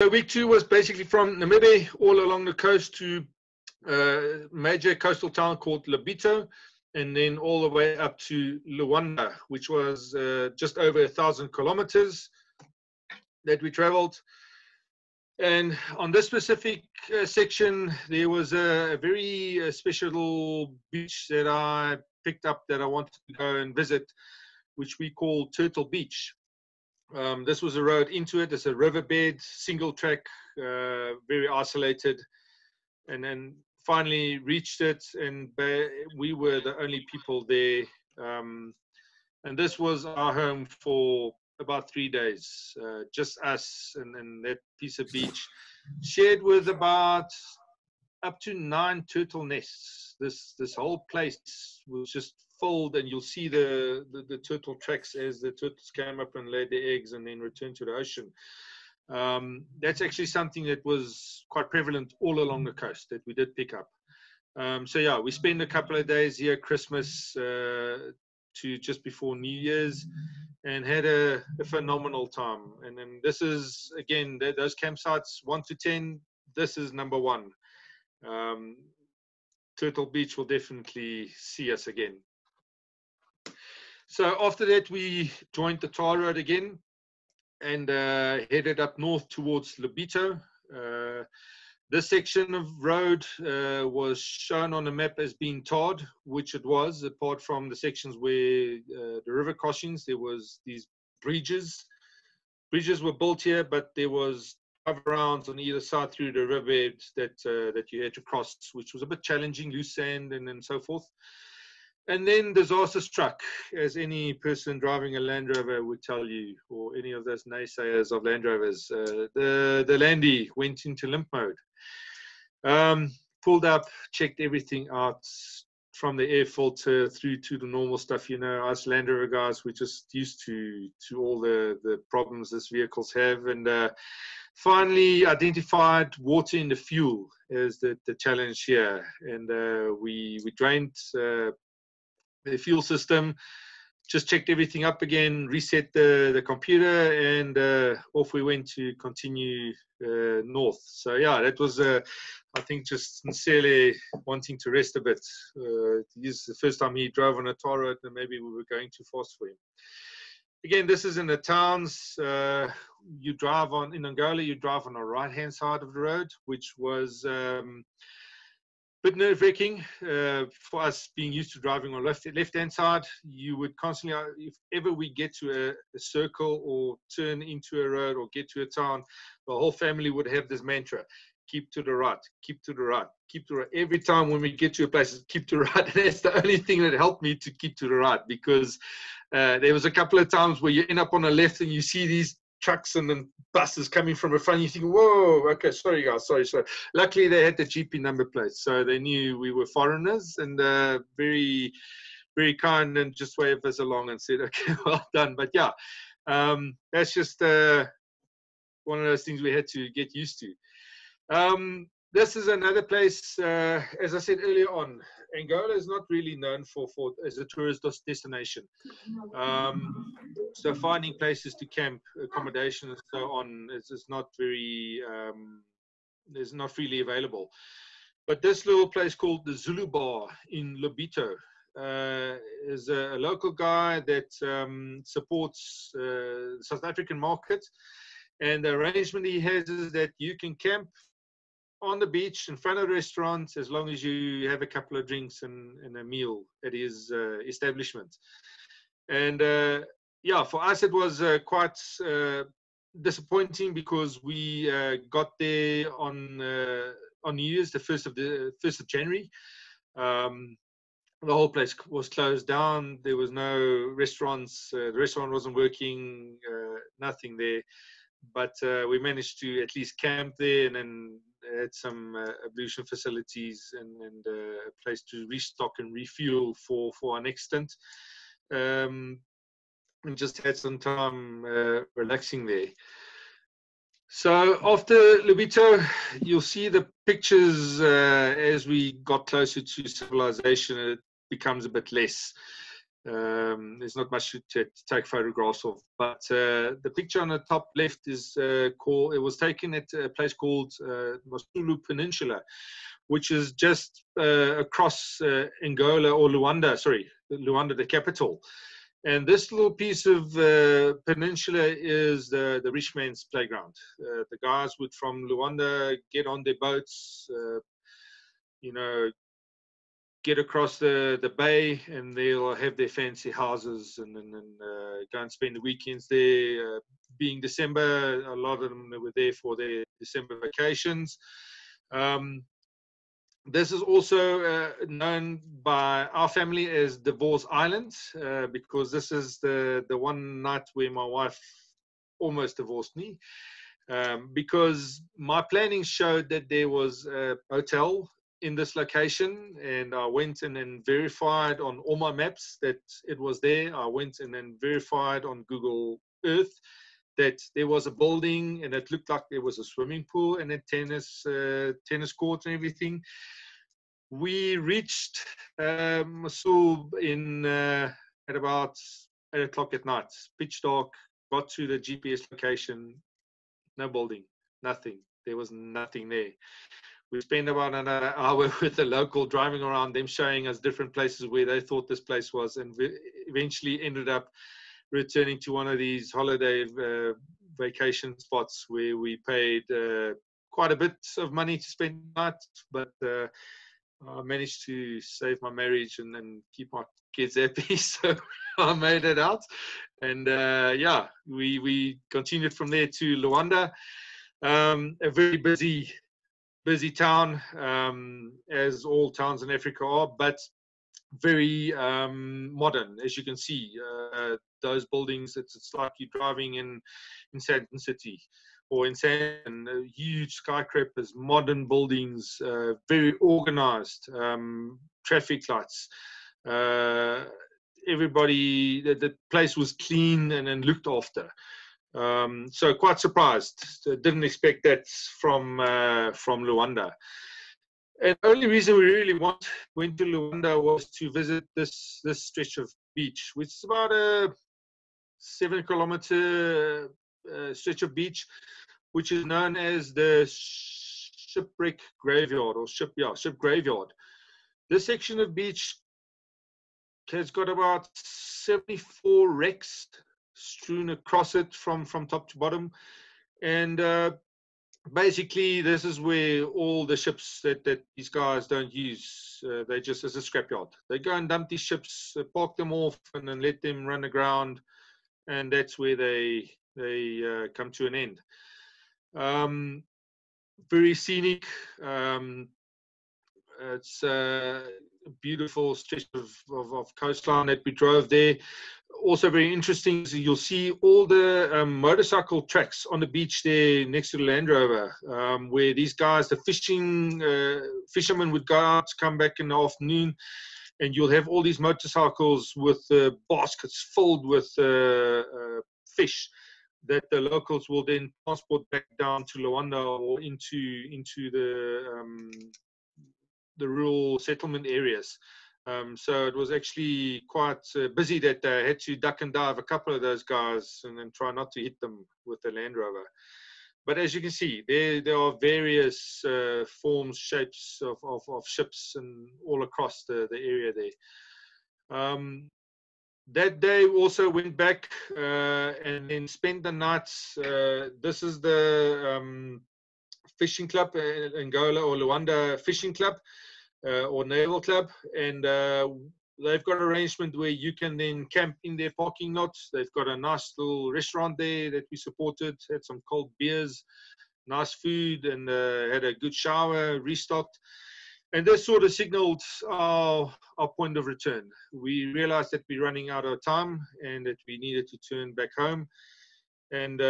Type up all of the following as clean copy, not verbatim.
So week 2 was basically from Namibia all along the coast to a major coastal town called Lobito, and then all the way up to Luanda, which was just over 1,000 kilometers that we traveled. And on this specific section, there was a very special beach that I picked up that I wanted to go and visit, which we call Turtle Beach. This was a road into it. It's a riverbed, single track, very isolated, and then finally reached it, and we were the only people there. And this was our home for about 3 days, just us and that piece of beach, shared with about up to 9 turtle nests. This whole place was just filled, and you'll see the turtle tracks as the turtles came up and laid their eggs and then returned to the ocean. That's actually something that was quite prevalent all along the coast that we did pick up. So yeah, we spent a couple of days here, Christmas to just before New Year's, and had a phenomenal time. And then this is, again, those campsites 1 to 10, this is number 1. Turtle Beach will definitely see us again. So after that, we joined the tar road again and headed up north towards Lobito. This section of road was shown on the map as being tarred, which it was, apart from the sections where the river crossings, there was these bridges. Bridges were built here, but there was cover-rounds on either side through the riverbed that you had to cross, which was a bit challenging, loose sand and so forth. And then disaster struck, as any person driving a Land Rover would tell you, or any of those naysayers of Land Rovers. The Landy went into limp mode. Pulled up, checked everything out, from the air filter through to the normal stuff. You know, us Land Rover guys, we're just used to all the problems these vehicles have. And finally identified water in the fuel as the challenge here. And we drained the fuel system, just checked everything up again, reset the computer, and off we went to continue north. So yeah, that was I think just sincerely wanting to rest a bit. This is the first time he drove on a tar road, and maybe we were going too fast for him. Again, this is in the towns. You drive on, in Angola, you drive on the right-hand side of the road, which was bit nerve-wracking for us being used to driving on left-hand side. You would constantly, if ever we get to a circle or turn into a road or get to a town, the whole family would have this mantra: keep to the right, keep to the right, keep to the right. Every time when we get to a place, keep to the right. And that's the only thing that helped me to keep to the right, because there was a couple of times where you end up on the left and you see these trucks and then buses coming from the front. You think, whoa, okay, sorry guys, sorry. Luckily they had the GP number plates, so they knew we were foreigners, and very, very kind, and just waved us along and said, okay, well done. But yeah, that's just one of those things we had to get used to. This is another place, as I said earlier on, Angola is not really known for as a tourist destination. So finding places to camp, accommodation and so on is not very, is not freely available. But this little place called the Zulu Bar in Lobito is a local guy that supports the South African market. And the arrangement he has is that you can camp on the beach in front of the restaurant as long as you have a couple of drinks and a meal at his establishment. And yeah, for us it was quite disappointing, because we got there on New Year's, the 1st of January. The whole place was closed down. There was no restaurants. The restaurant wasn't working. Nothing there. But we managed to at least camp there, and then had some ablution facilities and a place to restock and refuel for our next stint, and just had some time relaxing there. So after Lobito, you'll see the pictures as we got closer to civilization, it becomes a bit less. There's not much to take photographs of, but the picture on the top left is called. It was taken at a place called Masulu Peninsula, which is just across Angola or Luanda. Sorry, Luanda, the capital. And this little piece of peninsula is the rich man's playground. The guys would from Luanda get on their boats, you know, get across the bay, and they'll have their fancy houses and go and spend the weekends there. Being December, a lot of them were there for their December vacations. This is also known by our family as Divorce Island, because this is the one night where my wife almost divorced me, because my planning showed that there was a hotel in this location, and I went in and verified on all my maps that it was there. I went in and verified on Google Earth that there was a building, and it looked like there was a swimming pool and a tennis court and everything. We reached Mosul at about 8 o'clock at night, pitch dark. Got to the GPS location, no building, nothing. There was nothing there. We spent about another hour with the local driving around, them showing us different places where they thought this place was, and we eventually ended up returning to one of these holiday vacation spots where we paid quite a bit of money to spend the night, but I managed to save my marriage and then keep my kids happy, so I made it out. And yeah, we continued from there to Luanda, a very busy town, as all towns in Africa are, but very modern, as you can see. Those buildings, it's like you're driving in Sandton City or in Sandton, huge skyscrapers, modern buildings, very organized, traffic lights. Everybody, the place was clean and looked after. So quite surprised. Didn't expect that from Luanda. And the only reason we really went to Luanda was to visit this stretch of beach, which is about a 7-kilometer stretch of beach, which is known as the shipwreck graveyard, or ship graveyard. This section of beach has got about 74 wrecks strewn across it from top to bottom, and basically this is where all the ships that these guys don't use, they just, as a scrapyard, they go and dump these ships, park them off, and then let them run aground, and that's where they come to an end. Very scenic. It's a beautiful stretch of coastline that we drove there. Also very interesting is you'll see all the motorcycle tracks on the beach there next to the Land Rover, where these guys, the fishermen would go out, come back in the afternoon, and you'll have all these motorcycles with baskets filled with fish that the locals will then transport back down to Luanda or into the rural settlement areas. So it was actually quite busy that day. I had to duck and dive a couple of those guys and then try not to hit them with the Land Rover. But as you can see, there are various forms, shapes of ships and all across the area there. That day we also went back and then spent the night. This is the fishing club, Angola or Luanda Fishing Club. Or Naval Club, and they've got an arrangement where you can then camp in their parking lot. They've got a nice little restaurant there that we supported, had some cold beers, nice food, and had a good shower, restocked. And this sort of signaled our point of return. We realized that we're running out of time and that we needed to turn back home. And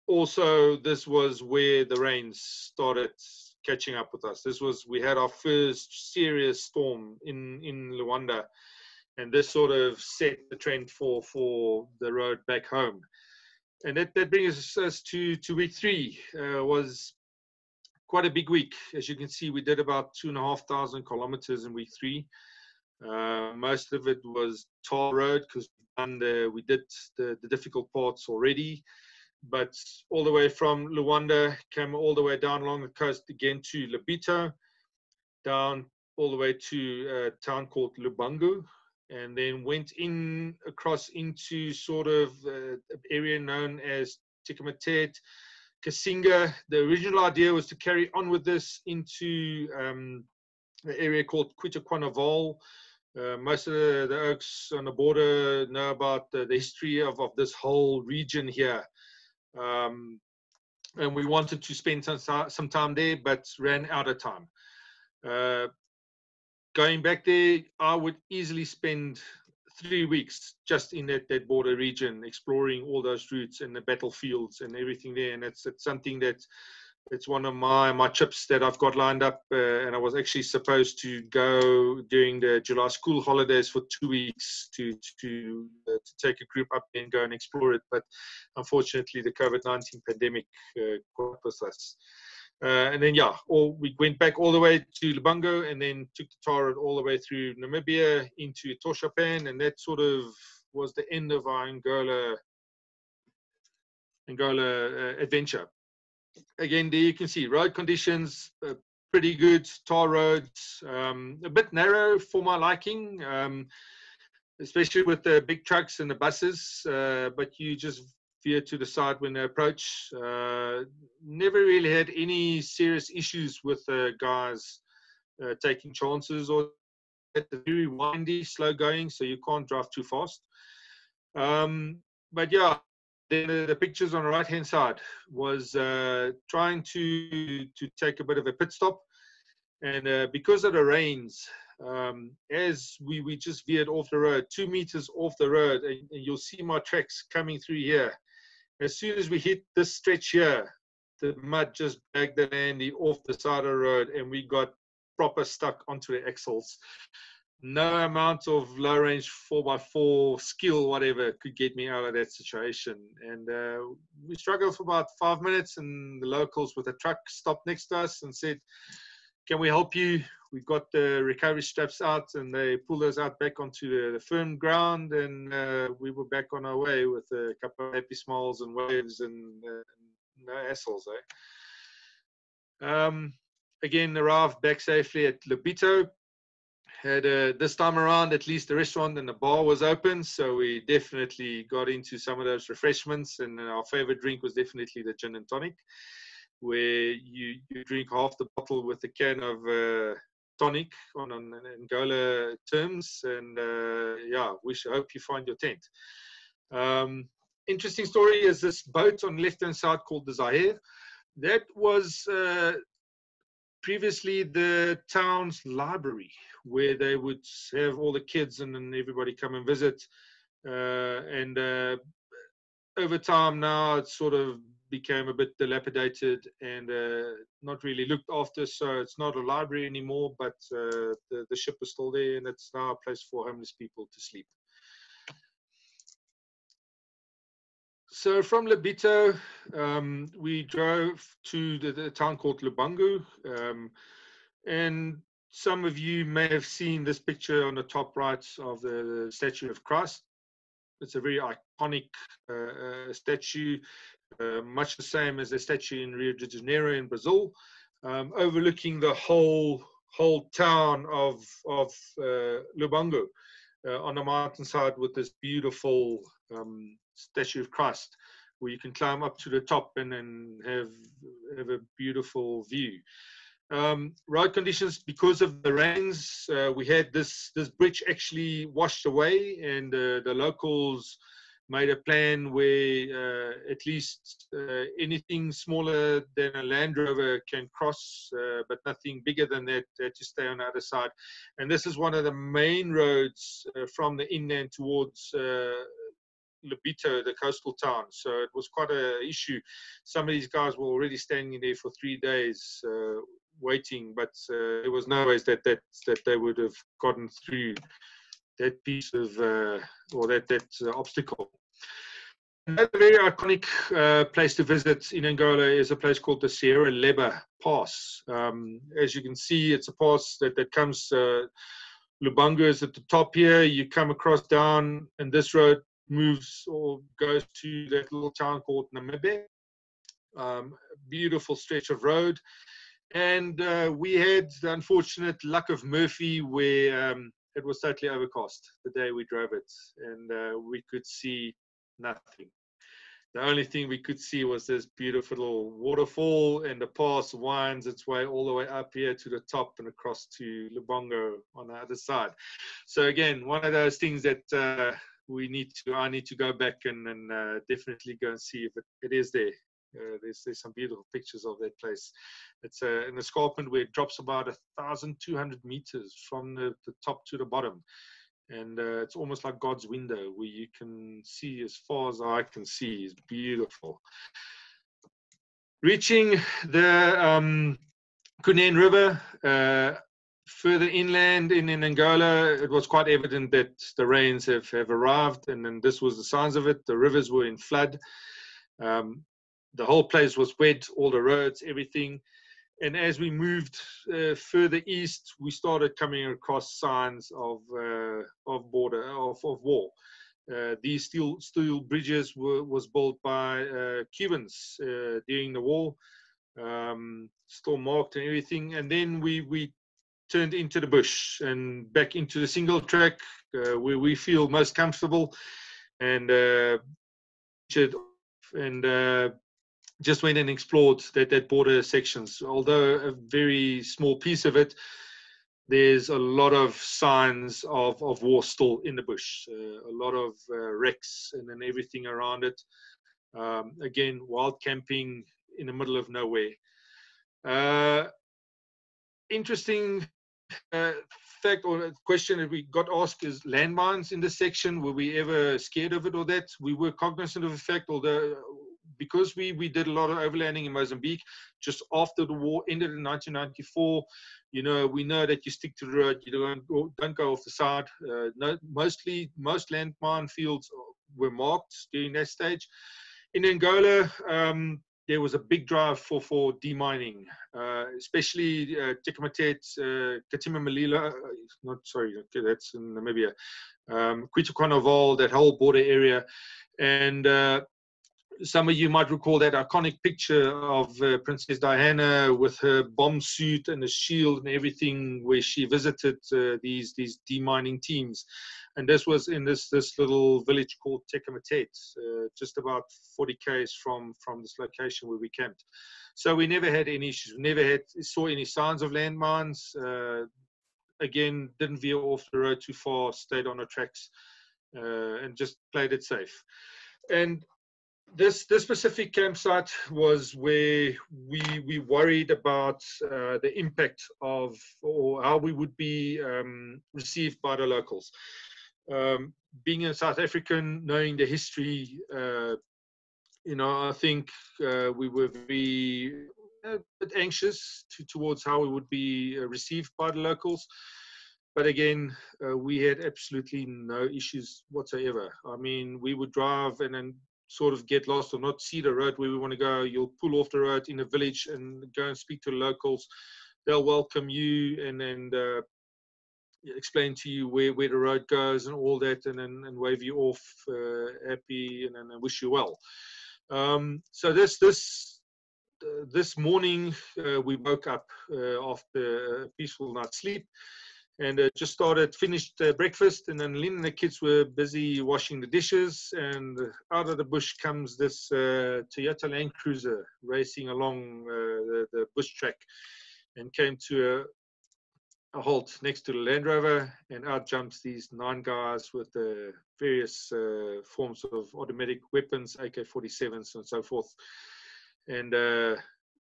also, this was where the rains started catching up with us. We had our first serious storm in Luanda, and this sort of set the trend for the road back home. And that brings us to week 3. Was quite a big week. As you can see, we did about 2,500 kilometers in week 3. Most of it was tar road because we did the difficult parts already. But all the way from Luanda, came all the way down along the coast again to Lobito, down all the way to a town called Lubangu, and then went in across into sort of an area known as Tikamatete, Kasinga. The original idea was to carry on with this into an area called Quitakwanavol. Most of the oaks on the border know about the history of this whole region here. And we wanted to spend some time there, but ran out of time. Going back there, I would easily spend 3 weeks just in that border region, exploring all those routes and the battlefields and everything there. And it's something that it's one of my trips that I've got lined up. And I was actually supposed to go during the July school holidays for 2 weeks to take a group up and go and explore it. But unfortunately, the COVID-19 pandemic caught up with us. And then, yeah, we went back all the way to Lubango and then took the tar road all the way through Namibia into Toshapan. And that sort of was the end of our Angola adventure. Again, there you can see road conditions, pretty good, tar roads, a bit narrow for my liking, especially with the big trucks and the buses, but you just veer to the side when they approach. Never really had any serious issues with guys taking chances, or it's very windy, slow going, so you can't drive too fast. But yeah, then the pictures on the right hand side was trying to take a bit of a pit stop, and because of the rains, as we just veered off the road, 2 meters off the road, and you'll see my tracks coming through here. As soon as we hit this stretch here, the mud just bagged the landy off the side of the road, and we got proper stuck onto the axles. No amount of low range 4x4 skill, whatever, could get me out of that situation. And we struggled for about 5 minutes, and the locals with a truck stopped next to us and said, "Can we help you?" We got the recovery straps out, and they pulled us out back onto the firm ground, and we were back on our way with a couple of happy smiles and waves and no hassles. Again, arrived back safely at Lobito. Had this time around, at least the restaurant and the bar was open, so we definitely got into some of those refreshments, and our favorite drink was definitely the gin and tonic, where you drink half the bottle with a can of tonic on Angola terms, and yeah, hope you find your tent. Interesting story is this boat on the left-hand side called the Zaire. That was previously the town's library, where they would have all the kids and then everybody come and visit. And over time now, it sort of became a bit dilapidated and not really looked after. So it's not a library anymore, but the ship is still there, and it's now a place for homeless people to sleep. So from Lobito, we drove to the town called Lubangu, and some of you may have seen this picture on the top right of the statue of Christ. It's a very iconic statue, much the same as the statue in Rio de Janeiro in Brazil, overlooking the whole town of Lubangu on the mountainside with this beautiful statue of Christ, where you can climb up to the top and then have a beautiful view. Road conditions, because of the rains, we had this bridge actually washed away, and the locals made a plan where at least anything smaller than a Land Rover can cross, but nothing bigger than that to stay on the other side. And this is one of the main roads from the inland towards Lobito, the coastal town. So it was quite an issue. Some of these guys were already standing there for 3 days waiting, but there was no ways that they would have gotten through that piece of or that obstacle. Another very iconic place to visit in Angola is a place called the Sierra Leba Pass. As you can see, it's a pass that comes Lubanga is at the top here. You come across down, and this road moves or goes to that little town called Namibia. Beautiful stretch of road. And we had the unfortunate luck of Murphy where it was totally overcast the day we drove it, and we could see nothing. The only thing we could see was this beautiful little waterfall, and the pass winds its way all the way up here to the top and across to Lubongo on the other side. So again, one of those things that I need to go back and definitely go and see if it is there. There's some beautiful pictures of that place. It's an escarpment where it drops about 1,200 meters from the top to the bottom. And it's almost like God's window where you can see as far as I can see. It's beautiful. Reaching the Cunene River, further inland in Angola, it was quite evident that the rains have arrived, and then this was the signs of it. The rivers were in flood. The whole place was wet, all the roads, everything. And as we moved further east, we started coming across signs of war. These steel bridges was built by Cubans during the war, still marked and everything. And then we turned into the bush and back into the single track where we feel most comfortable, and just went and explored that border sections. Although a very small piece of it, there's a lot of signs of war still in the bush, a lot of wrecks and then everything around it. Again, wild camping in the middle of nowhere. Interesting fact or question that we got asked is landmines in this section. Were we ever scared of it or that? We were cognizant of the fact, although because we did a lot of overlanding in Mozambique just after the war ended in 1994. You know, we know that you stick to the road, you don't go off the side. Most landmine fields were marked during that stage. In Angola, there was a big drive for demining, especially Tekamatete, Katima Malila, that's in Namibia, Quito, that whole border area. And some of you might recall that iconic picture of Princess Diana with her bomb suit and a shield and everything, where she visited these demining teams. And this was in this little village called Tekamatete, just about 40 km from this location where we camped. So we never had any issues. We never saw any signs of landmines. Again, didn't veer off the road too far, stayed on the tracks, and just played it safe. And this specific campsite was where we worried about the impact of, or how we would be received by the locals. Being a South African, knowing the history, I think we were very a bit anxious towards how we would be received by the locals. But again, we had absolutely no issues whatsoever. I mean, we would drive and then sort of get lost or not see the road where we want to go. You'll pull off the road in a village and go and speak to the locals. They'll welcome you and explain to you where the road goes and all that, and wave you off happy and wish you well. So this morning we woke up after a peaceful night's sleep, and just finished breakfast, and then Lynn and the kids were busy washing the dishes, and out of the bush comes this Toyota Land Cruiser racing along the bush track, and came to a halt next to the Land Rover, and out jumps these 9 guys with the various forms of automatic weapons, AK-47s and so forth, and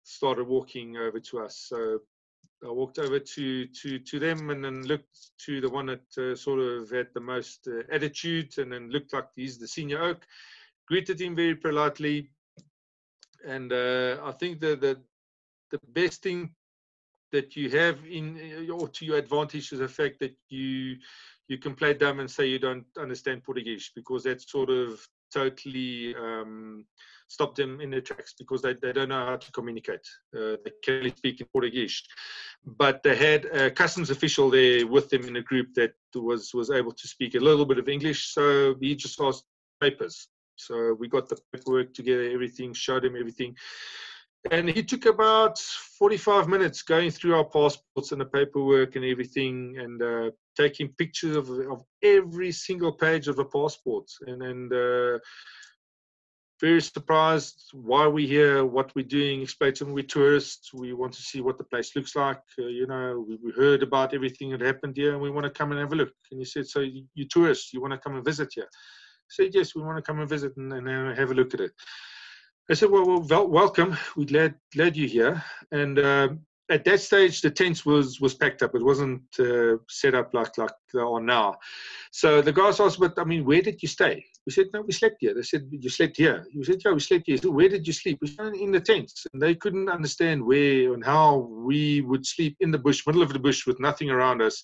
started walking over to us. So I walked over to them and then looked to the one that sort of had the most attitude, and then looked like he's the senior oak. Greeted him very politely, and I think the best thing that you have or to your advantage is the fact that you can play dumb and say you don't understand Portuguese, because that sort of totally stopped them in their tracks because they don't know how to communicate. They can only speak in Portuguese. But they had a customs official there with them in a group that was able to speak a little bit of English. So he just asked papers. So we got the paperwork together, everything, showed him everything. And he took about 45 minutes going through our passports and the paperwork and everything, and taking pictures of every single page of the passports. And very surprised why we're here, what we're doing. Explain to them we're tourists. We want to see what the place looks like. You know, we heard about everything that happened here, and we want to come and have a look. And he said, so you're tourists, you want to come and visit here? I said, yes, we want to come and visit and have a look at it. I said, well, welcome. We're glad you're here. And at that stage, the tents was packed up. It wasn't set up like they are now. So the guys asked, but I mean, where did you stay? We said, no, we slept here. They said, you slept here? We said, yeah, we slept here. So where did you sleep? We said, in the tents. And they couldn't understand where and how we would sleep in the bush, middle of the bush, with nothing around us.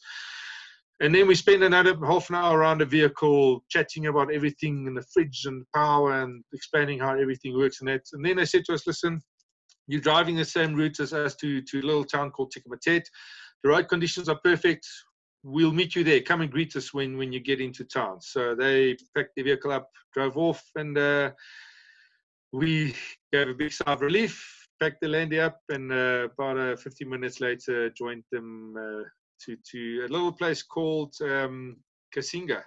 And then we spent another half an hour around the vehicle chatting about everything in the fridge and power and explaining how everything works and that. And then they said to us, listen, you're driving the same route as us to a little town called Tikamatet. The road conditions are perfect. We'll meet you there. Come and greet us when you get into town. So they packed the vehicle up, drove off, and we gave a big sigh of relief, packed the landy up, and about 15 minutes later joined them to a little place called Kasinga.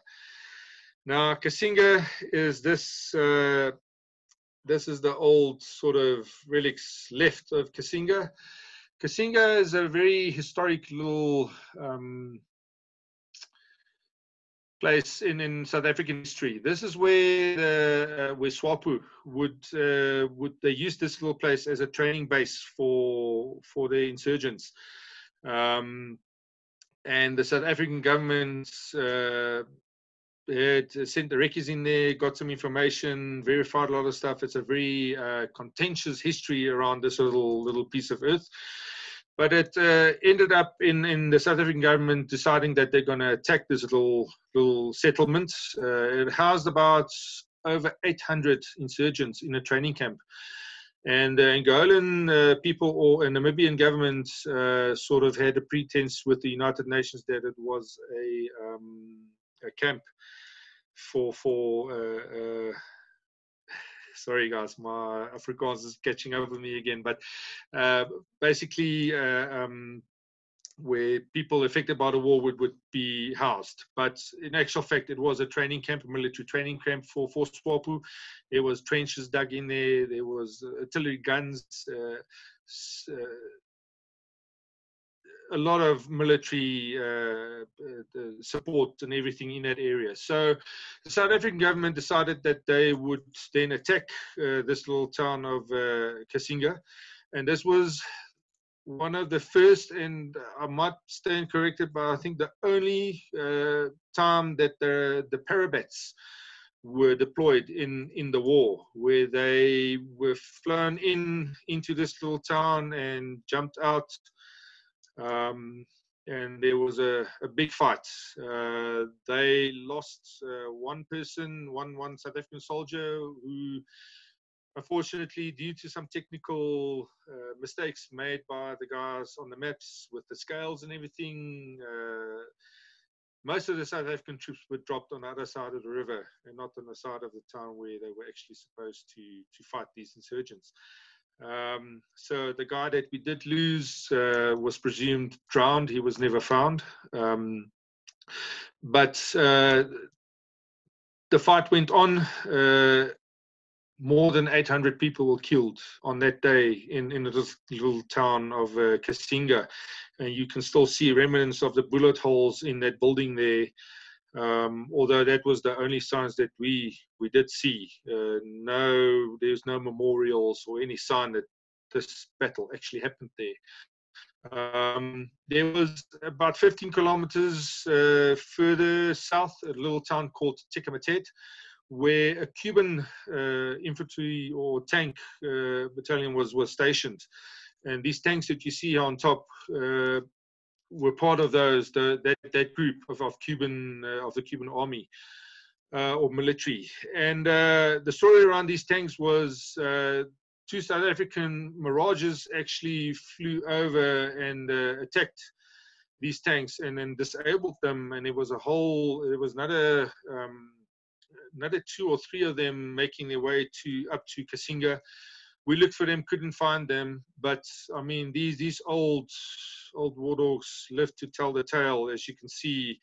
Now, Kasinga is this is the old sort of relics left of Kasinga. Kasinga is a very historic little place in South African history. This is where SWAPO would they use this little place as a training base for the insurgents. And the South African government had sent the recce's in there, got some information, verified a lot of stuff. It's a very contentious history around this little piece of earth. But it ended up in the South African government deciding that they're going to attack this little settlement. It housed about over 800 insurgents in a training camp. And the Angolan people or Namibian government sort of had a pretense with the United Nations that it was a camp for sorry guys, my Afrikaans is catching up with me again, but basically where people affected by the war would be housed. But in actual fact, it was a training camp, a military training camp for SWAPO. There was trenches dug in there. There was artillery guns, a lot of military support and everything in that area. So the South African government decided that they would then attack this little town of Kasinga. And this was one of the first, and I might stand corrected, but I think the only time that the parabats were deployed in the war, where they were flown into this little town and jumped out, and there was a big fight. They lost one person, one South African soldier, who unfortunately, due to some technical mistakes made by the guys on the maps with the scales and everything, most of the South African troops were dropped on the other side of the river and not on the side of the town where they were actually supposed to fight these insurgents. So the guy that we did lose was presumed drowned. He was never found. But the fight went on. More than 800 people were killed on that day in the little town of Kasinga. And you can still see remnants of the bullet holes in that building there, although that was the only signs that we did see. There's no memorials or any sign that this battle actually happened there. There was about 15 kilometers further south, a little town called Tikamatet, where a Cuban infantry or tank battalion was stationed. And these tanks that you see on top were part of that group of the Cuban army. or military. And the story around these tanks was 2 South African Mirages actually flew over and attacked these tanks and then disabled them. And it was another 2 or 3 of them making their way up to Kasinga. We looked for them, couldn't find them. But I mean, these old war dogs live to tell the tale, as you can see.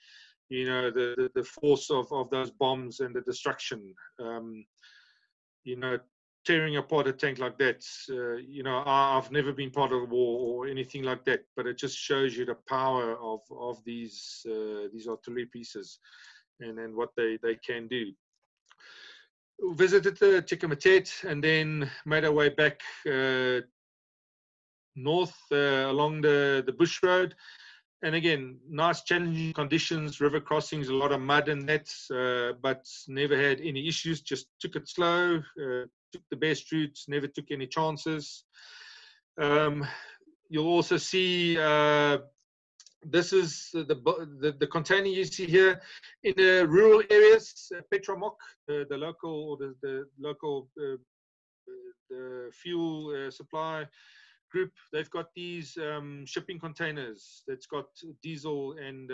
You know, the force of those bombs and the destruction. You know, tearing apart a tank like that. You know, I've never been part of a war or anything like that, but it just shows you the power of these artillery pieces and what they can do. Visited the Chicamatet and then made our way back north along the bush road. And again, nice challenging conditions, river crossings, a lot of mud and that, but never had any issues, just took it slow, took the best routes, never took any chances. You'll also see, this is the container you see here in the rural areas, Petromok, the local the fuel supply group. They've got these shipping containers that's got diesel and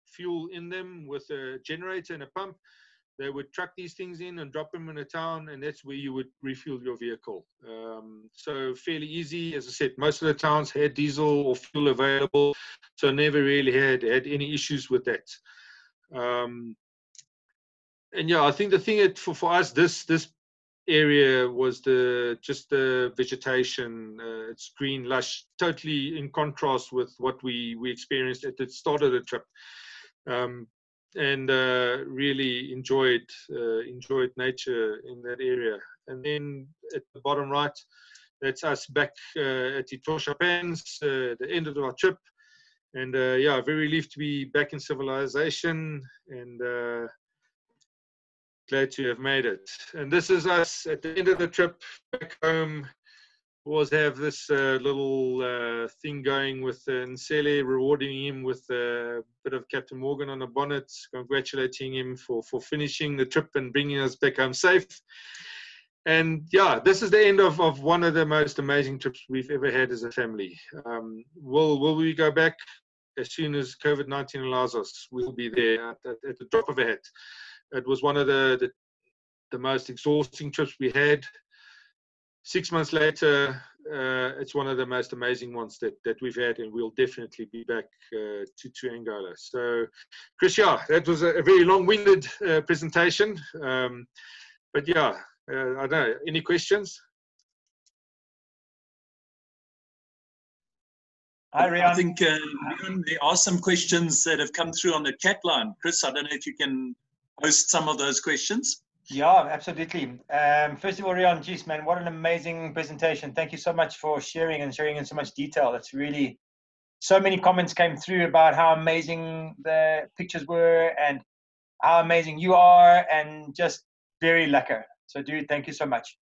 fuel in them with a generator and a pump. They would truck these things in and drop them in a town, and that's where you would refuel your vehicle. So fairly easy. As I said, most of the towns had diesel or fuel available, so never really had any issues with that. And yeah, I think the thing that for us, this area was just the vegetation. It's green, lush, totally in contrast with what we experienced at the start of the trip, and really enjoyed nature in that area. And then at the bottom right, that's us back at Etosha Pans, the end of our trip. And yeah, very relieved to be back in civilization, and glad to have made it. And this is us at the end of the trip back home. Always have this little thing going with Nsele, rewarding him with a bit of Captain Morgan on the bonnet, congratulating him for finishing the trip and bringing us back home safe. And yeah, this is the end of one of the most amazing trips we've ever had as a family. Will we go back? As soon as COVID-19 allows us, we'll be there at the drop of a hat. It was one of the most exhausting trips we had. 6 months later, it's one of the most amazing ones that we've had, and we'll definitely be back to Angola. So, Chris, yeah, that was a very long-winded presentation. But yeah, I don't know. Any questions? Hi, Riaan. I think Riaan, there are some questions that have come through on the chat line. Chris, I don't know if you can host some of those questions. Yeah, absolutely. First of all, Riaan, geez, man, what an amazing presentation. Thank you so much for sharing in so much detail. It's really, so many comments came through about how amazing the pictures were and how amazing you are, and just very lekker. So, dude, thank you so much.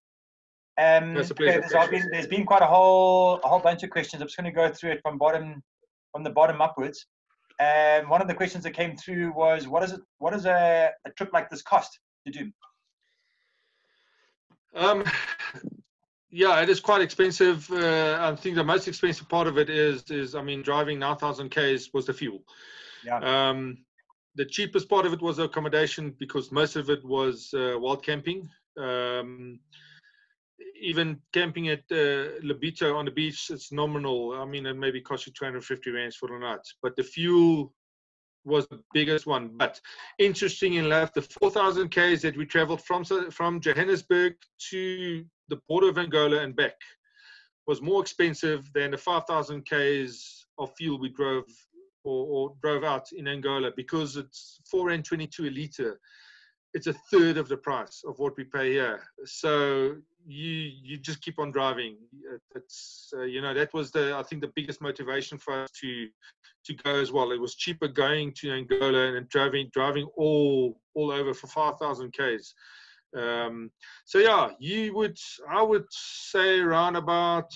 That's a pleasure. Okay, there's been quite a whole bunch of questions. I'm just going to go through it from the bottom upwards. And one of the questions that came through was, what does a trip like this cost to do? Yeah, it is quite expensive. I think the most expensive part of it is I mean, driving 9,000 Ks was the fuel. Yeah. The cheapest part of it was the accommodation, because most of it was wild camping. Even camping at Lobito on the beach, it's nominal. I mean, it maybe cost you 250 rands for the night, but the fuel was the biggest one. But interesting enough, the 4,000 Ks that we traveled from Johannesburg to the border of Angola and back was more expensive than the 5,000 Ks of fuel we drove or drove out in Angola, because it's $4.22 a litre. It's a third of the price of what we pay here. So you just keep on driving. It's you know, that was I think the biggest motivation for us to go as well. It was cheaper going to Angola and driving all over for 5,000 Ks. So yeah, I would say around about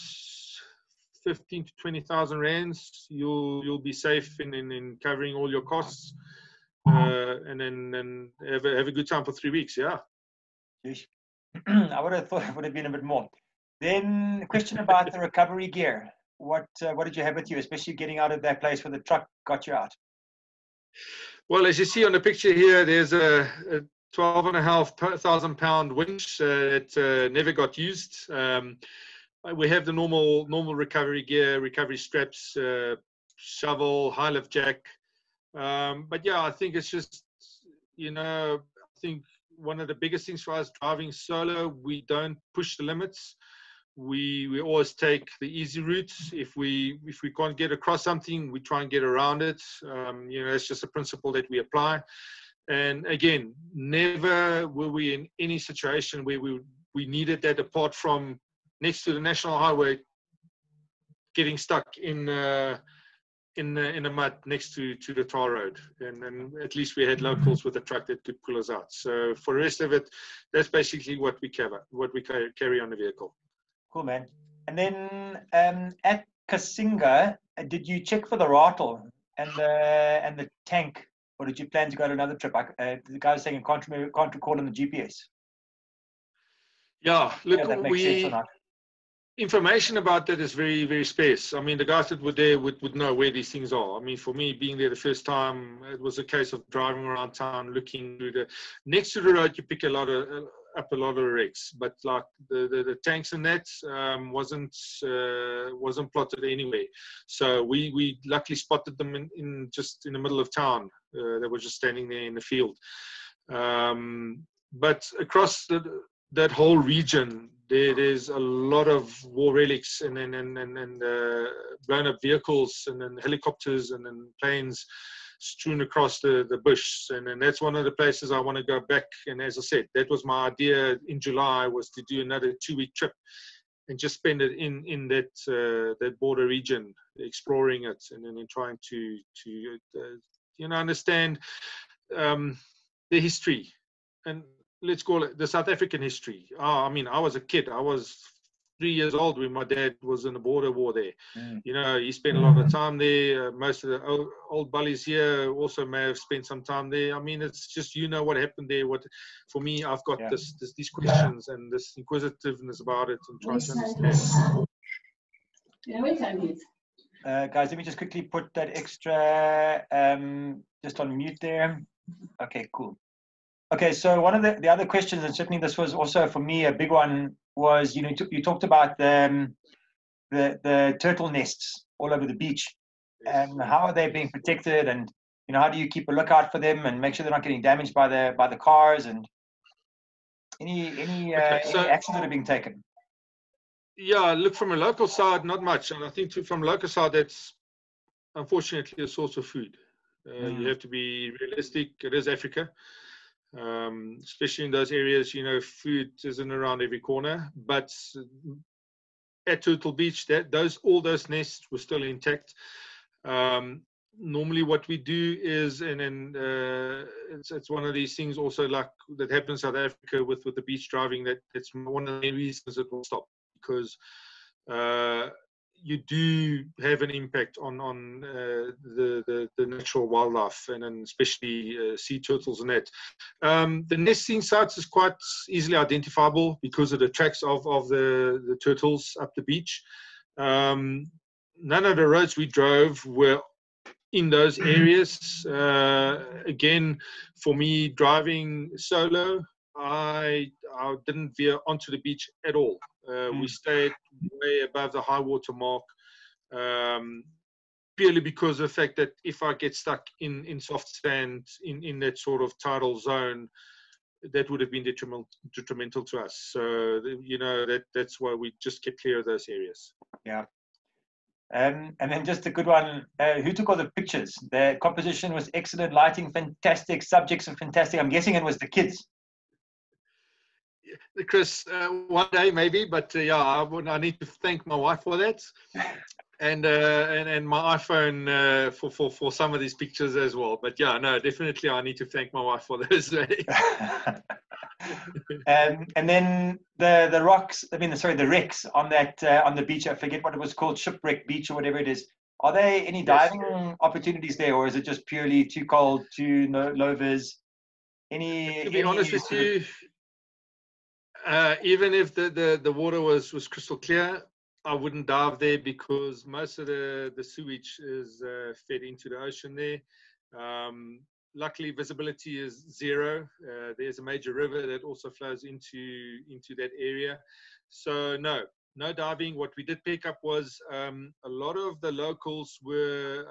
15 to 20,000 rands. You'll be safe in covering all your costs. and then have a good time for 3 weeks. Yeah. I would have thought it would have been a bit more. Then a question about the recovery gear. What did you have with you, especially getting out of that place where the truck got you out? Well, as you see on the picture here, there's a 12,500 pound winch that never got used. We have the normal recovery gear, recovery straps, shovel, high lift jack. But yeah, I think it's just, I think one of the biggest things for us driving solo, we don't push the limits. We always take the easy routes. If we can't get across something, we try and get around it. It's just a principle that we apply. And again, never were we in any situation where we needed that, apart from next to the national highway, getting stuck in the mud next to the tar road, and at least we had locals with a truck that could pull us out. So for the rest of it, that's basically what we carry on the vehicle. Cool, man. And then at Kasinga, did you check for the rattle and the tank, or did you plan to go to another trip? The guy was saying you can't record on the GPS. Yeah, look, that makes sense or not. Information about that is very, very sparse. I mean, the guys that were there would know where these things are. I mean, for me, being there the first time, it was a case of driving around town, looking through next to the road. You pick up a lot of wrecks, but like the tanks and that wasn't plotted anyway. So we luckily spotted them in just in the middle of town. They were just standing there in the field. But across that whole region, there's a lot of war relics and blown up vehicles and then helicopters and then planes strewn across the bush. And that's one of the places I want to go back. And as I said, that was my idea in July, was to do another 2-week trip and just spend it in that border region, exploring it and then trying to understand the history, and let's call it the South African history. I mean, I was a kid. I was 3 years old when my dad was in the border war there. He spent a lot of time there. Most of the old bullies here also may have spent some time there. I mean, it's just, what happened there. For me, I've got these questions and this inquisitiveness about it and trying to understand. Guys, let me just quickly put that extra just on mute there. Okay, cool. Okay, so one of the other questions, and certainly this was also for me a big one, was you talked about the turtle nests all over the beach, and how are they being protected, and how do you keep a lookout for them and make sure they're not getting damaged by the cars, and any actions that are being taken? Yeah, look, from a local side, not much, and I think from a local side, that's unfortunately a source of food. You have to be realistic. It is Africa. Especially in those areas, food isn't around every corner. But at Turtle Beach, all those nests were still intact. Normally, what we do is, it's one of these things also like that happens in South Africa with the beach driving. That's one of the reasons it will stop, because you do have an impact on the natural wildlife, and especially sea turtles and that. The nesting sites is quite easily identifiable because of the tracks of the turtles up the beach. None of the roads we drove were in those areas. Again, for me, driving solo, I didn't veer onto the beach at all. We stayed way above the high water mark, purely because of the fact that if I get stuck in soft sand in that sort of tidal zone, that would have been detrimental to us. So that's why we just kept clear of those areas. Yeah. And then just a good one. Who took all the pictures? The composition was excellent, lighting fantastic, subjects are fantastic. I'm guessing it was the kids. Chris, one day maybe, but I need to thank my wife for that, and my iPhone for some of these pictures as well. But definitely I need to thank my wife for those. And then the rocks. The wrecks on that on the beach. I forget what it was called, Shipwreck Beach or whatever it is. Are there any Yes. diving opportunities there, or is it just purely too cold, too low vis? To be honest with you, even if the water was crystal clear, I wouldn't dive there because most of the sewage is fed into the ocean there. Luckily, visibility is zero. There's a major river that also flows into that area. So no diving. What we did pick up was a lot of the locals were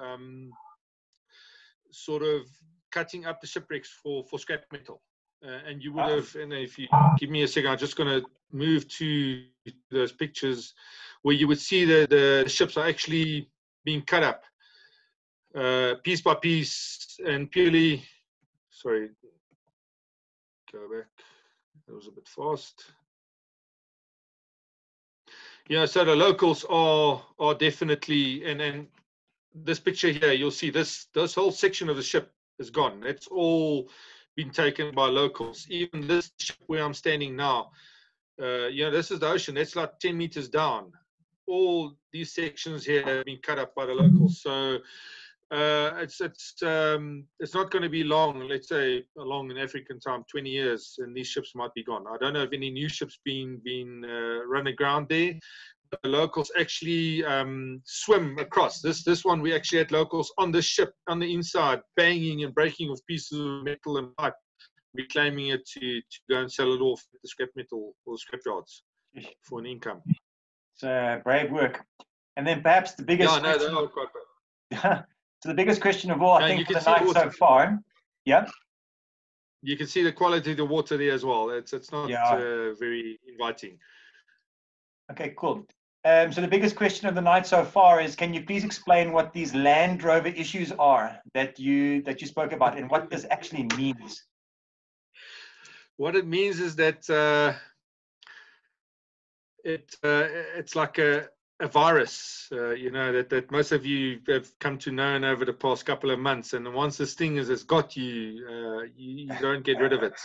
sort of cutting up the shipwrecks for scrap metal. And you would have, and if you give me a second, I'm just going to move to those pictures where you would see the ships are actually being cut up piece by piece and purely, sorry, go back, that was a bit fast. Yeah, so the locals are definitely, and this picture here, you'll see this whole section of the ship is gone. It's all been taken by locals. Even this ship where I'm standing now, this is the ocean. It's like 10 meters down. All these sections here have been cut up by the locals. So it's not going to be long. Let's say along in African time, 20 years, and these ships might be gone. I don't know if any new ships been run aground there. The locals actually swim across. This one, we actually had locals on the ship on the inside banging and breaking off pieces of metal and pipe, reclaiming it to go and sell it off at the scrap metal or scrap yards for an income. It's brave work. And then perhaps the biggest they are quite brave. So the biggest question of all, I think, for the night so far. Yeah. You can see the quality of the water there as well. It's not very inviting. Okay, cool. So the biggest question of the night so far is, can you please explain what these Land Rover issues are that you spoke about and what this actually means? What it means is that it's like a virus, that most of you have come to know over the past couple of months. And once this thing has got you, you don't get rid of it.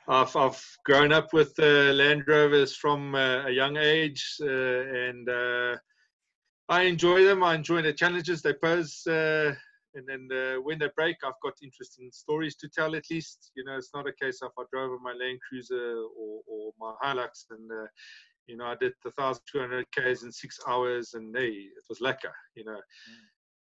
I've grown up with Land Rovers from a young age, and I enjoy them. I enjoy the challenges they pose. And then when they break, I've got interesting stories to tell at least. It's not a case of I drove on my Land Cruiser or my Hilux and I did the 1,200 Ks in 6 hours, and hey, it was lekker.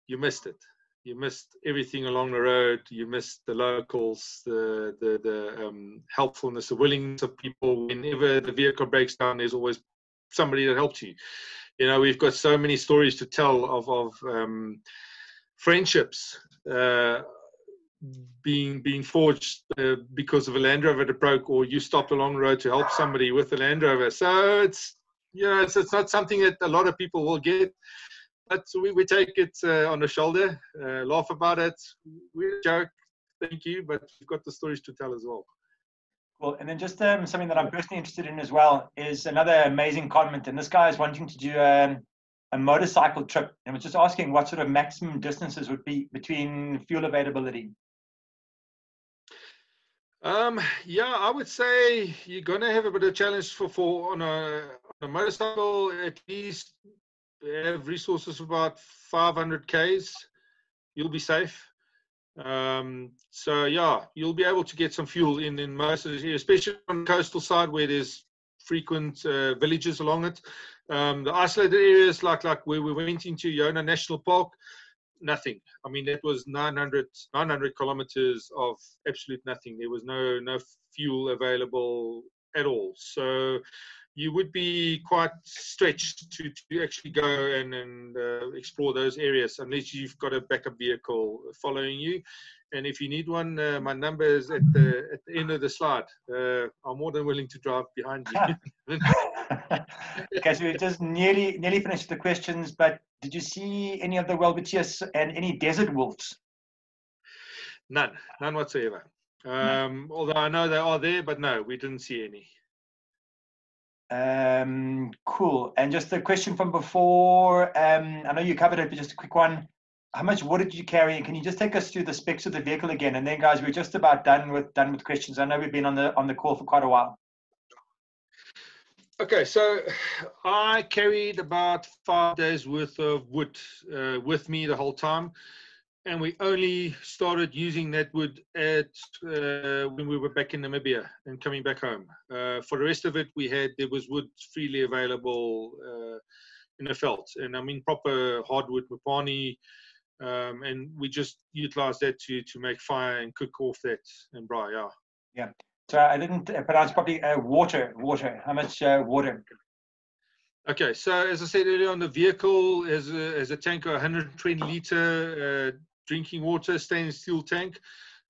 You missed it. You missed everything along the road. You missed the locals, the helpfulness, the willingness of people. Whenever the vehicle breaks down, there's always somebody that helps you. We've got so many stories to tell of friendships being forged because of a Land Rover that broke, or you stopped along the road to help somebody with a Land Rover. So it's not something that a lot of people will get, but we take it on the shoulder, laugh about it, we joke, thank you, but we've got the stories to tell as well. Cool. And then just something that I'm personally interested in as well is another amazing comment, and this guy is wanting to do a motorcycle trip, and was just asking what sort of maximum distances would be between fuel availability. I would say you're gonna have a bit of a challenge for on a motorcycle. At least have resources of about 500 Ks. You'll be safe. So you'll be able to get some fuel in most of the areas, especially on the coastal side where there's frequent villages along it. The isolated areas like where we went into Yona National Park, nothing. I mean, that was 900 kilometers of absolute nothing. There was no fuel available at all. So you would be quite stretched to actually go and explore those areas unless you've got a backup vehicle following you. And if you need one, my number is at the end of the slide. I'm more than willing to drive behind you. Okay, so we just nearly finished the questions, but did you see any of the welwitschia and any desert wolves? None whatsoever. Although I know they are there, but no, we didn't see any. Cool. And just a question from before, I know you covered it, but just a quick one. How much water did you carry? And can you just take us through the specs of the vehicle again? And then, guys, we're just about done with questions. I know we've been on the call for quite a while. Okay, so I carried about 5 days worth of wood with me the whole time, and we only started using that wood at when we were back in Namibia and coming back home. For the rest of it, there was wood freely available in the veld, and I mean proper hardwood mopani, and we just utilized that to make fire and cook off that and braai. Yeah. Yeah. So I didn't pronounce properly. Water. How much water? Okay, so as I said earlier on, the vehicle has a tank of 120 liter drinking water, stainless steel tank,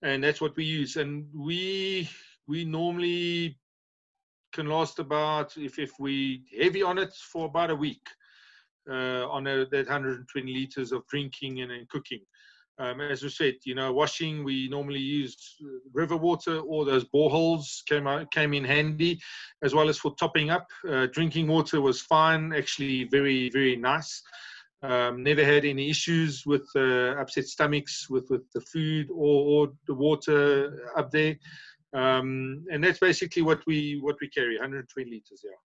and that's what we use. And we normally can last about, if we heavy on it, for about a week on that 120 liters of drinking and cooking. As we said, washing, we normally use river water, or those boreholes came in handy, as well as for topping up. Drinking water was fine, actually very, very nice. Never had any issues with upset stomachs with the food or the water up there. And that's basically what we carry, 120 liters. Yeah.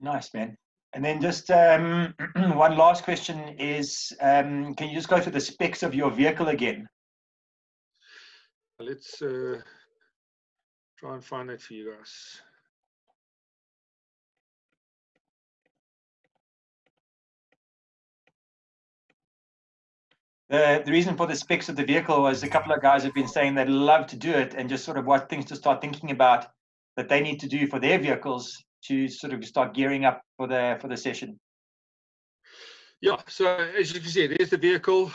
Nice, man. And then just one last question is, can you just go through the specs of your vehicle again? Let's try and find that for you guys. The reason for the specs of the vehicle was a couple of guys have been saying they'd love to do it, and just sort of what things to start thinking about that they need to do for their vehicles to sort of start gearing up for the session. Yeah, so as you can see, there's the vehicle,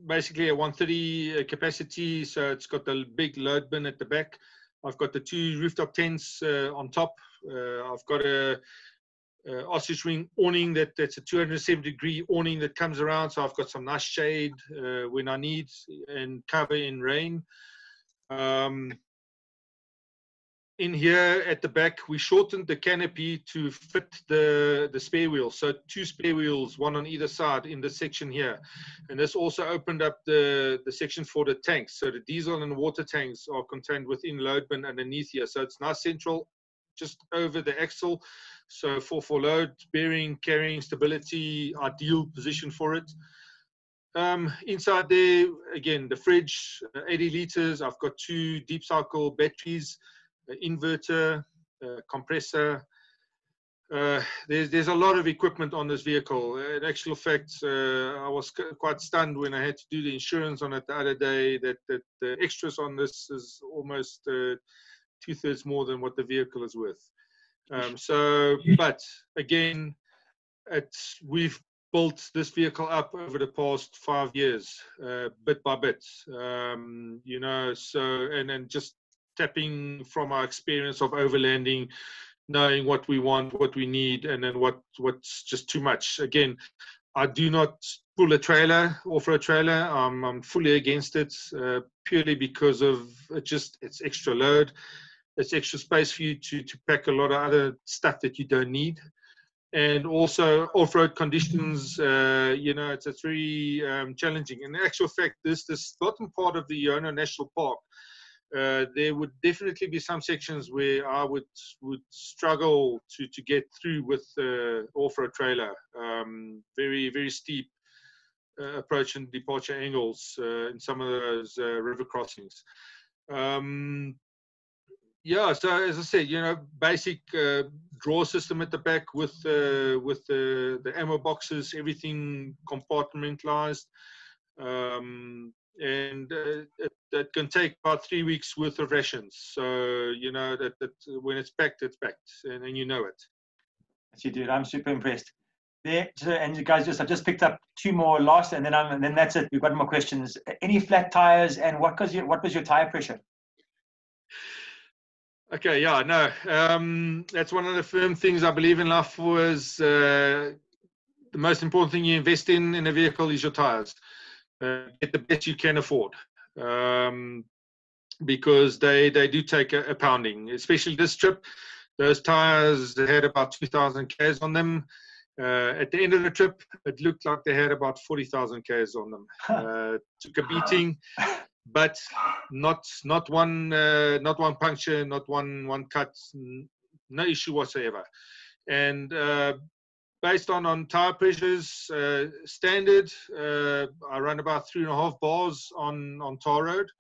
basically a 130 capacity, so it's got the big load bin at the back. I've got the 2 rooftop tents on top. I've got a ostrich wing awning that's a 270-degree awning that comes around, so I've got some nice shade when I need and cover in rain. In here at the back, we shortened the canopy to fit the spare wheels. So 2 spare wheels, 1 on either side in this section here. And this also opened up the section for the tanks. So the diesel and water tanks are contained within load bin underneath here. So it's nice central, just over the axle. So for load, bearing, carrying, stability, ideal position for it. Inside there, again, the fridge, 80 liters. I've got 2 deep cycle batteries, inverter, compressor. There's a lot of equipment on this vehicle. In actual fact, I was quite stunned when I had to do the insurance on it the other day that the extras on this is almost 2/3 more than what the vehicle is worth. But again, we've built this vehicle up over the past 5 years, bit by bit, and then just tapping from our experience of overlanding, knowing what we want, what we need, and then what's just too much. Again, I do not pull a trailer, off-road trailer. I'm fully against it, purely because of it's extra load. It's extra space for you to pack a lot of other stuff that you don't need. And also off-road conditions, it's very challenging. In actual fact, this bottom part of the Iona National Park, there would definitely be some sections where I would struggle to get through with off-road trailer. Very, very steep approach and departure angles in some of those river crossings. Yeah, so as I said, basic drawer system at the back with the ammo boxes, everything compartmentalized. And that can take about 3 weeks worth of rations. So that when it's packed, and you know it. Yes, you do. I'm super impressed. And you guys, I've just picked up 2 more last, and then that's it. We've got more questions. Any flat tires, and what was your tire pressure? Okay, yeah, no, that's one of the firm things I believe in life was the most important thing you invest in a vehicle is your tires. Get the best you can afford, because they do take a pounding, especially this trip. Those tires had about 2,000 Ks on them. At the end of the trip, it looked like they had about 40,000 Ks on them. Took a beating, but not one puncture, not one cut, no issue whatsoever. And based on tire pressures, standard, I run about 3.5 bars on tar road.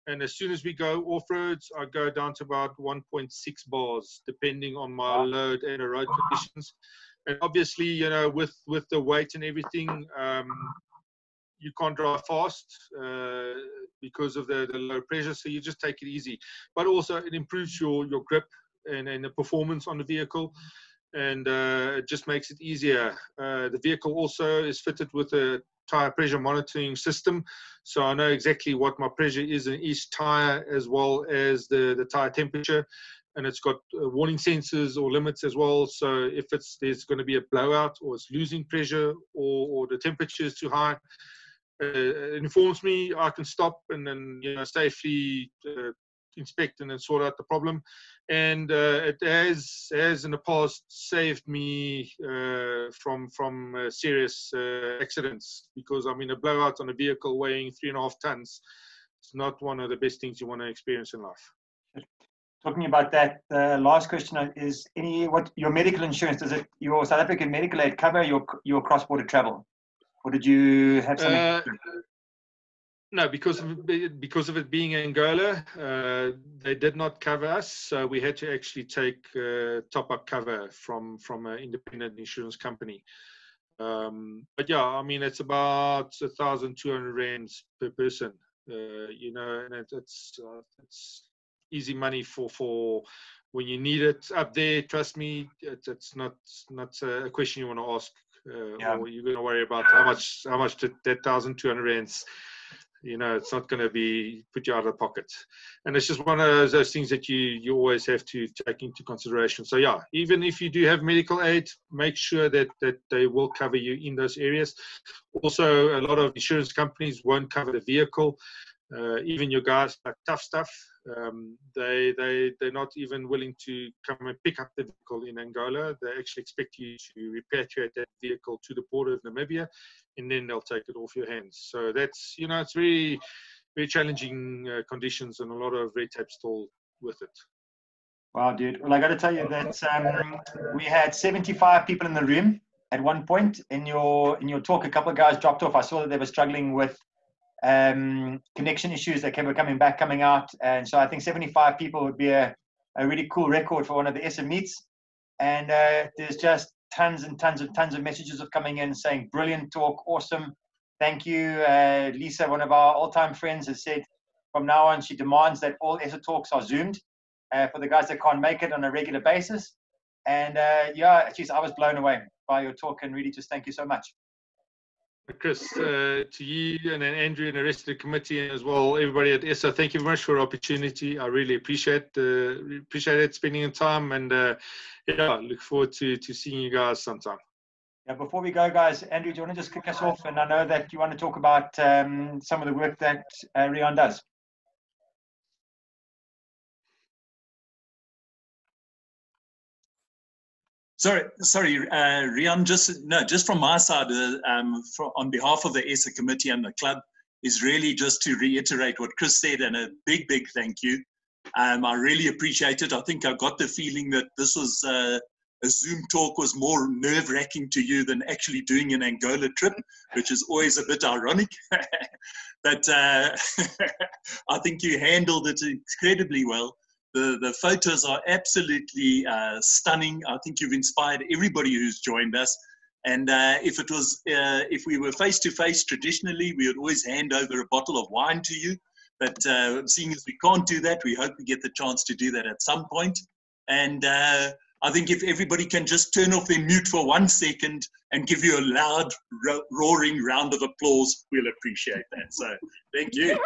And as soon as we go off-roads, I go down to about 1.6 bars, depending on my load and the road conditions. And obviously, you know, with the weight and everything, you can't drive fast because of the low pressure. So you just take it easy. But also, it improves your grip and the performance on the vehicle. And it just makes it easier. The vehicle also is fitted with a tire pressure monitoring system, so I know exactly what my pressure is in each tire, as well as the tire temperature, and it's got warning sensors or limits as well. So if there's going to be a blowout, or it's losing pressure, or the temperature is too high, it informs me. I can stop and then, you know, safely inspect and then sort out the problem. And it has in the past saved me from serious accidents, because I mean, a blowout on a vehicle weighing 3.5 tons is not one of the best things you want to experience in life. Talking about that, the last question is: what your medical insurance, does your South African medical aid cover your cross-border travel, or did you have something? No, because of it being Angola, they did not cover us, so we had to actually take top-up cover from an independent insurance company. But yeah, I mean, it's about 1,200 rands per person, you know, and it's easy money for when you need it up there. Trust me, it's not a question you want to ask, or you're going to worry about how much that 1,200 rands. You know, it's not going to be put you out of the pocket. And it's just one of those things that you always have to take into consideration. So yeah, even if you do have medical aid, make sure that they will cover you in those areas. Also, a lot of insurance companies won't cover the vehicle. Even your guys like Tough Stuff, they're not even willing to come and pick up the vehicle in Angola. They actually expect you to repatriate that vehicle to the border of Namibia, and then they'll take it off your hands. So that's, you know, it's very, very challenging conditions, and a lot of red tape still with it. Wow, dude. Well, I got to tell you that we had 75 people in the room at one point. In your talk, a couple of guys dropped off. I saw that they were struggling with connection issues that were coming out, and so I think 75 people would be a really cool record for one of the ESSA meets. And there's just tons and tons of messages of coming in saying brilliant talk, awesome, thank you. Lisa, one of our all-time friends, has said from now on she demands that all ESSA talks are zoomed for the guys that can't make it on a regular basis. And yeah, geez, I was blown away by your talk, and really just thank you so much. Chris, to you and then Andrew and the rest of the committee, and as well everybody at ESSA, thank you very much for the opportunity. I really appreciate it, spending the time, and yeah, look forward to seeing you guys sometime. Yeah, before we go, guys, Andrew, do you want to just kick us off? And I know that you want to talk about some of the work that Riaan does. Sorry, Riaan, just from my side, on behalf of the ESSA committee and the club, is really just to reiterate what Chris said, and a big thank you. I really appreciate it. I think I got the feeling that this was a Zoom talk was more nerve-wracking to you than actually doing an Angola trip, which is always a bit ironic. But I think you handled it incredibly well. The photos are absolutely stunning. I think you've inspired everybody who's joined us. And if we were face to face traditionally, we would always hand over a bottle of wine to you. But seeing as we can't do that, we hope we get the chance to do that at some point. And I think if everybody can just turn off their mute for 1 second and give you a loud, roaring round of applause, we'll appreciate that. So thank you.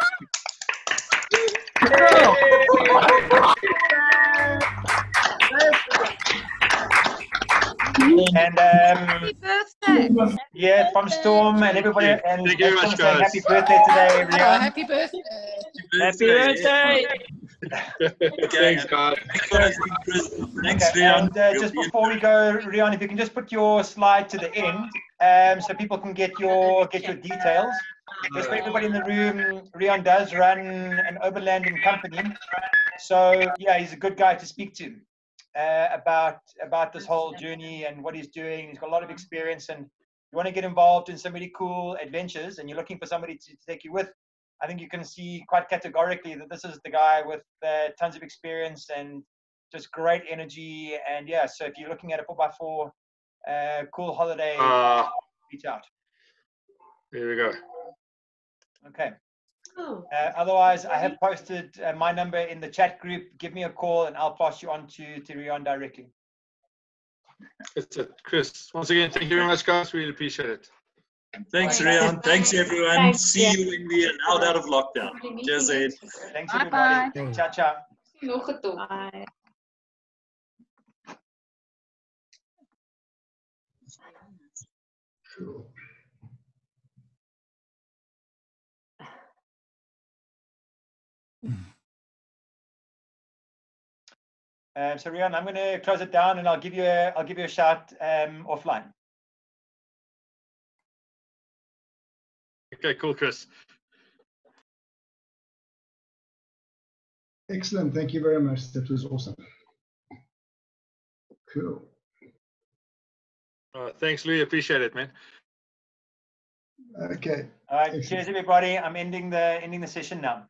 And happy birthday! Yeah, from Storm and everybody, and thank you very much, guys. Happy birthday today, Riaan. Happy birthday! Happy birthday! Thanks, guys. Thanks, Riaan. And just before we go, Riaan, if you can just put your slide to the end, so people can get your details. Just for everybody in the room, Riaan does run an overlanding company, so yeah, he's a good guy to speak to. about this whole journey and what he's doing. He's got a lot of experience, and you want to get involved in some really cool adventures, and you're looking for somebody to take you with. I think you can see quite categorically that this is the guy with tons of experience and just great energy. And yeah, so if you're looking at a 4x4 cool holiday, reach out. There we go. Okay. Otherwise, I have posted my number in the chat group. Give me a call and I'll pass you on to Riaan directly. That's it. Chris, once again, thank you very much, guys. Really appreciate it. Thanks, Riaan. Thanks, everyone. Thanks, See you when we are out of lockdown. Cheers, Ed. Thanks, everybody. Ciao, ciao. Bye. So Riaan, I'm going to close it down, and I'll give you a shout offline. Okay, cool, Chris. Excellent. Thank you very much. That was awesome. Cool. Thanks, Louis. Appreciate it, man. Okay. All right. Excellent. Cheers, everybody. I'm ending the session now.